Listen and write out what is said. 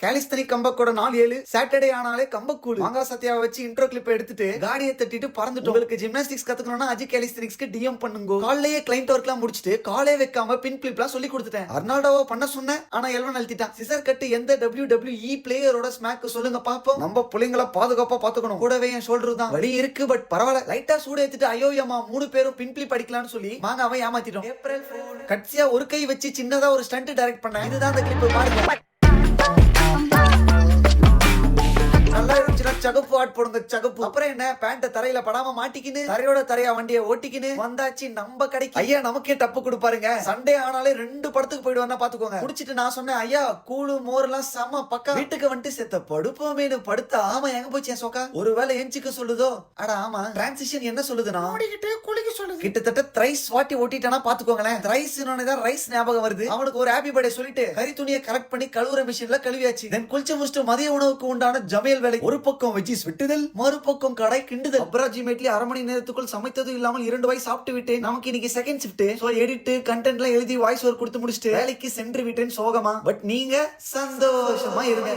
கேலிஸ்தனிக் கம்பக்கோட 4-7 Saturday ஆனாலே கம்பக்கூழ் மாங்கா சத்யாவை வச்சு இன்ட்ரோ கிளிப் எடுத்துட்டு காடியை தட்டிட்டு பறந்துட்டோம். உங்களுக்கு ஜிம்னாஸ்டிக்ஸ் கத்துக்கணும்னா அஜி கேலிஸ்தனிக்ஸ்க்கு டிஎம் பண்ணுங்க. காலையே கிளைண்ட் ஒர்க்லாம் முடிச்சிட்டு காலே வைக்காம பின் கிளிப்லாம் சொல்லி கொடுத்துட்டேன். அர்னால்டோவா பண்ண சொன்னேன், ஆனா எல்வன் அழுத்திட்டான். சிசர் கட்டு எந்த WWE பிளேயரோட ஸ்மாக் சொல்லுங்க பாப்போம். நம்ம புள்ளைங்களை பாதுகாப்பா பாத்துக்கணும். கூடவே என் ஷோல்டர் தான் வலி இருக்கு, பட் பரவாயில்ல. லைட்டா சூடு ஏத்திட்டு ஐயோ அம்மா 3 பேரும் பின் கிளிப் அடிக்கலாம்னு சொல்லி மாங்காவை ஏமாத்திட்டோம். ஏப்ரல் கட்சியா ஒரு கை வச்சு சின்னதா ஒரு ஸ்டண்ட் டைரக்ட் பண்ணேன். இதுதான் அந்த கிளிப் பாருங்க. நல்லா இருந்துச்சுன்னா சகப்பு ஆட் போடுங்க, சகப்பு. அப்புறம் என்ன, பேண்ட தரையில படாம மாட்டிக்கின்னு தரையோட தரையா வண்டியை ஓட்டிக்கின்னு வந்தாச்சு நம்ம கடைக்கு. ஐயா நமக்கே டப்பு கொடுப்பாருங்க. சண்டே ஆனாலே 2 படத்துக்கு போயிடுவாங்க பாத்துக்கோங்க. குடிச்சிட்டு நான் சொன்னேன், ஐயா கூழு மோர் எல்லாம் செம பக்கா. வீட்டுக்கு வந்துட்டு செத்த படுப்போமேனு படுத்தா ஆமா எங்க போச்சு என் சோக்கா. ஒருவேளை எஞ்சிக்க சொல்லுதோ. அட ஆமா, டிரான்சிஷன் என்ன சொல்லுதுன்னா குளிக்க சொல்லுது. கிட்டத்தட்ட த்ரைஸ் வாட்டி ஓட்டிட்டானா பாத்துக்கோங்களேன். த்ரைஸ் தான் ரைஸ் ஞாபகம் வருது. அவனுக்கு ஒரு ஹாப்பி பர்த்டே சொல்லிட்டு கறி துணியை கரெக்ட் பண்ணி கழுவுற மிஷின்ல கழுவியாச்சு. தென் குளிச்சு முடிச்சுட்டு மதிய உணவுக்கு உண்டான ஜமையல் வேலை. ஒரு பக்கம் வெஜ்ஜீஸ் விட்டுதல், மறுபக்கம் கடை கிண்டுதல். அப்ராஜிமேட்லி 1/2 மணி நேரத்துக்குள் சமைத்தது இல்லாமல் 2 வாய் சாப்பிட்டு விட்டேன். நமக்கு இன்னைக்கு second shift. So edit content எல்லாம் எழுதி வாய்ஸ் ஓவர் கொடுத்து முடிச்சுட்டு வேலைக்கு சென்று விட்டேன் சோகமா. பட் நீங்க சந்தோஷமா இருங்க.